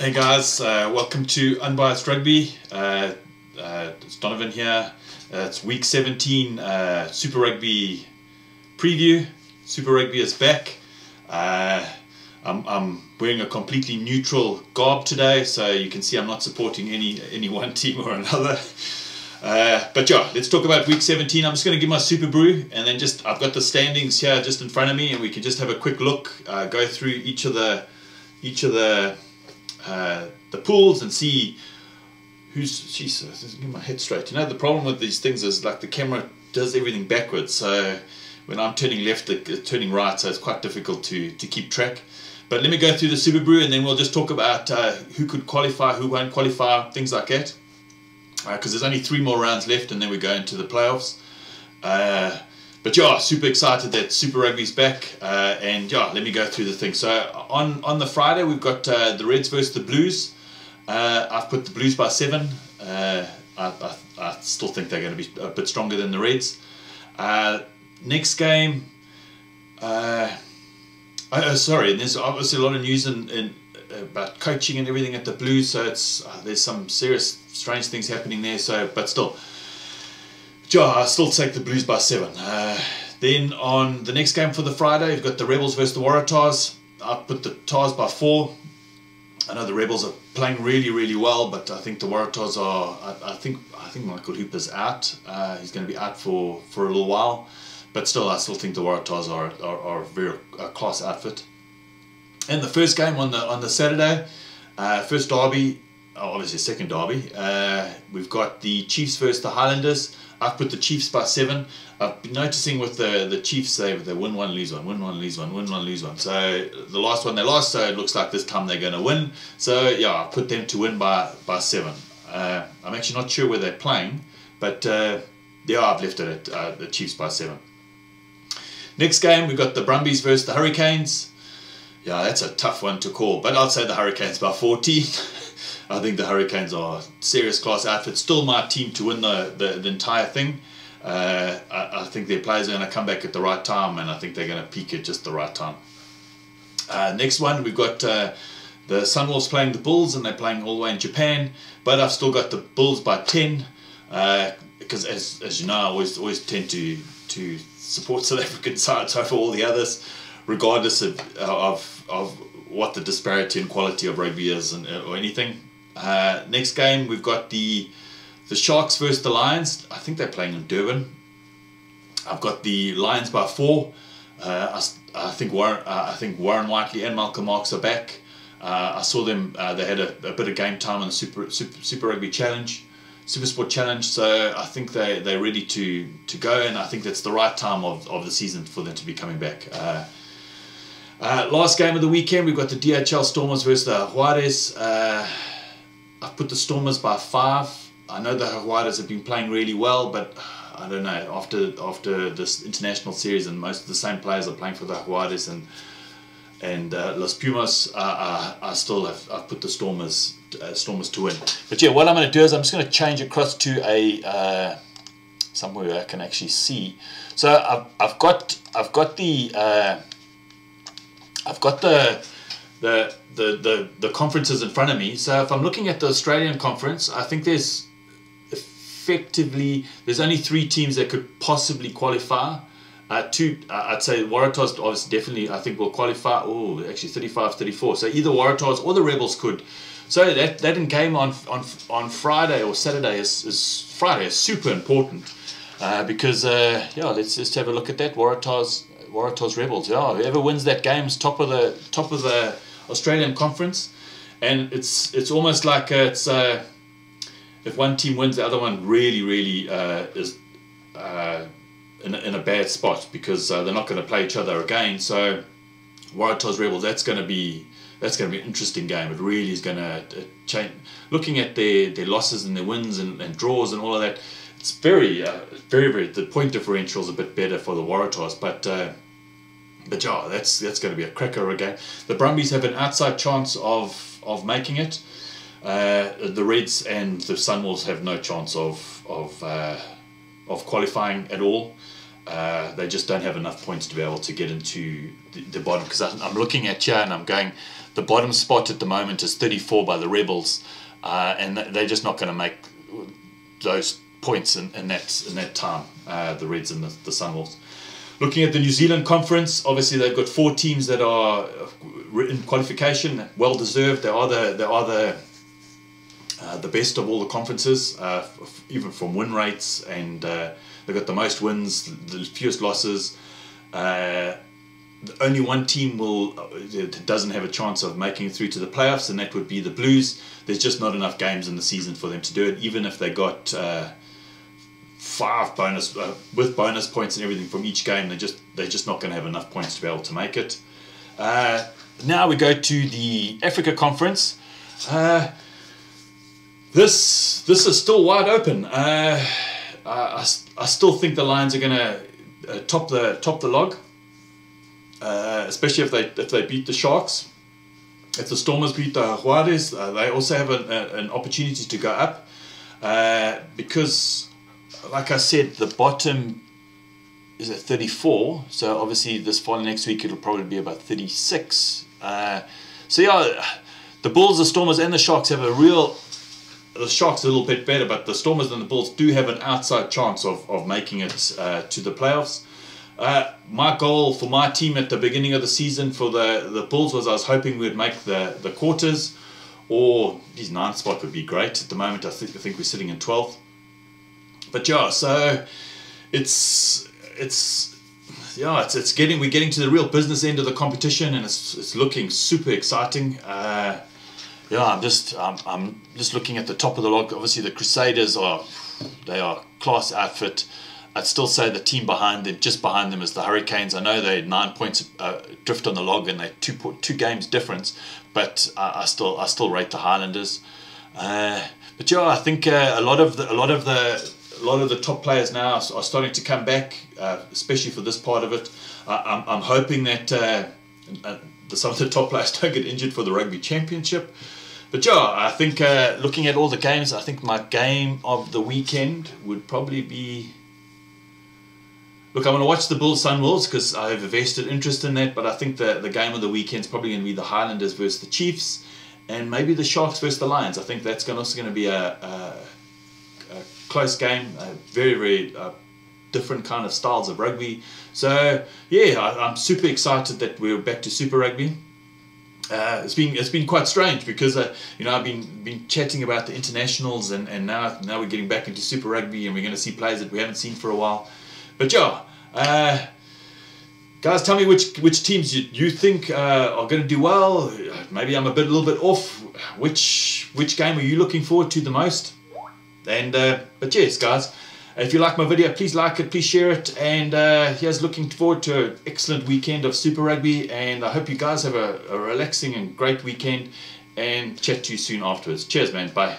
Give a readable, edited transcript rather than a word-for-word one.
Hey guys, welcome to Unbiased Rugby. It's Donovan here. It's week 17 Super Rugby preview. Super Rugby is back. I'm wearing a completely neutral garb today, so you can see I'm not supporting any one team or another. But yeah, let's talk about week 17. I'm just going to give my Super Brew, and then I've got the standings here just in front of me, and we can just have a quick look, go through each of the pools and see who's. Jesus, get my head straight. You know, the problem with these things is like the camera does everything backwards, so when I'm turning left, it's turning right, so it's quite difficult to keep track. But let me go through the Super Brew, and then we'll just talk about who could qualify, who won't qualify, things like that. Because there's only 3 more rounds left, and then we go into the playoffs. But yeah, super excited that Super Rugby's back, and yeah, let me go through the thing. So on the Friday, we've got the Reds versus the Blues. I've put the Blues by 7. I still think they're going to be a bit stronger than the Reds. Next game, sorry, there's obviously a lot of news about coaching and everything at the Blues, so there's some serious strange things happening there. So, but still, I still take the Blues by 7. Then on the next game for the Friday, you've got the Rebels versus the Waratahs. I've put the Tars by 4. I know the Rebels are playing really well, but I think the Waratahs are. I think Michael Hooper's out. He's going to be out for a little while, but still, I still think the Waratahs are a class outfit. And the first game on the Saturday, first derby, obviously second derby, we've got the Chiefs versus the Highlanders. I've put the Chiefs by 7. I've been noticing with the Chiefs, they win one, lose one, win one, lose one, win one, lose one. So the last one they lost, so it looks like this time they're going to win. So yeah, I put them to win by 7. I'm actually not sure where they're playing, but yeah, I've left it at the Chiefs by 7. Next game, we've got the Brumbies versus the Hurricanes. Yeah, that's a tough one to call, but I'd say the Hurricanes by 14. I think the Hurricanes are a serious class outfit. Still my team to win the entire thing. I think their players are going to come back at the right time, and I think they're going to peak at just the right time. Next one, we've got the Sunwolves playing the Bulls, and they're playing all the way in Japan. But I've still got the Bulls by 10, because as you know, I always tend to support South African sides over all the others, regardless of what the disparity in quality of rugby is or anything. Next game, we've got the Sharks versus the Lions. I think they're playing in Durban. I've got the Lions by 4. I think Warren Whiteley and Malcolm Marx are back. I saw them. They had a bit of game time on the Super Rugby Challenge, Super Sport Challenge. So I think they're ready to go, and I think that's the right time of the season for them to be coming back. Last game of the weekend, we've got the DHL Stormers versus the Jaguares. I've put the Stormers by 5. I know the Jaguares have been playing really well, but I don't know, after this international series, and most of the same players are playing for the Jaguares and Los Pumas, I've put the Stormers to win. But yeah, what I'm going to do is I'm just going to change across to a somewhere where I can actually see. So I've got the conferences in front of me. So if I'm looking at the Australian conference, I think there's only 3 teams that could possibly qualify. I'd say Waratahs obviously definitely I think will qualify. Oh, actually 35-34. So either Waratahs or the Rebels could. So that game on Friday or Saturday is Friday is super important, because yeah, let's just have a look at that. Waratahs Rebels. Yeah, whoever wins that game is top of the Australian conference, and it's almost like if one team wins, the other one really is in a bad spot, because they're not going to play each other again. So Waratahs Rebels, that's going to be an interesting game. It really is going to change. Looking at their losses and their wins and draws and all of that, it's very the point differential is a bit better for the Waratahs, but yeah, that's going to be a cracker again. The Brumbies have an outside chance of making it. The Reds and the Sunwolves have no chance of qualifying at all. they just don't have enough points to be able to get into the bottom. Because I'm looking at here and I'm going, the bottom spot at the moment is 34 by the Rebels, and they're just not going to make those points in that time, the Reds and the Sunwolves. Looking at the New Zealand Conference, obviously they've got 4 teams that are in qualification, well deserved. They are the best of all the conferences, even from win rates, and they've got the most wins, the fewest losses. Only one team doesn't have a chance of making it through to the playoffs, and that would be the Blues. There's just not enough games in the season for them to do it, even if they got 5 bonus with bonus points and everything from each game. They're just not going to have enough points to be able to make it. Now we go to the Africa Conference. This is still wide open. I still think the Lions are going to top the log, especially if they beat the Sharks. If the Stormers beat the Juarez, they also have an opportunity to go up, because, like I said, the bottom is at 34. So obviously this following next week it'll probably be about 36. So yeah, the Bulls, the Stormers, and the Sharks have the Sharks are a little bit better, but the Stormers and the Bulls do have an outside chance of making it to the playoffs. My goal for my team at the beginning of the season for the Bulls was I was hoping we'd make the quarters, or his 9th spot would be great. At the moment I think we're sitting in 12th. But yeah, so we're getting to the real business end of the competition, and it's looking super exciting. Yeah, I'm just looking at the top of the log. Obviously, the Crusaders are class outfit. I'd still say the team just behind them is the Hurricanes. I know they're 9 points drift on the log, and they're two games difference, but I still rate the Highlanders. But yeah, I think a lot of the top players now are starting to come back, especially for this part of it. I'm hoping that some of the top players don't get injured for the Rugby Championship. But yeah, I think looking at all the games, I think my game of the weekend would probably be... Look, I'm going to watch the Bulls Sunwolves because I have a vested interest in that, but I think the game of the weekend is probably going to be the Highlanders versus the Chiefs, and maybe the Sharks versus the Lions. I think that's also going to be a close game, very, very different kind of styles of rugby. So yeah, I'm super excited that we're back to Super Rugby. It's been quite strange because I've been chatting about the internationals, and now we're getting back into Super Rugby, and we're going to see players that we haven't seen for a while. But yeah, guys, tell me which teams you think are going to do well. Maybe I'm a little bit off. Which game are you looking forward to the most? And but yes, guys, if you like my video, please like it, please share it, and here's looking forward to an excellent weekend of Super Rugby, and I hope you guys have a relaxing and great weekend, and chat to you soon afterwards. Cheers, man. Bye.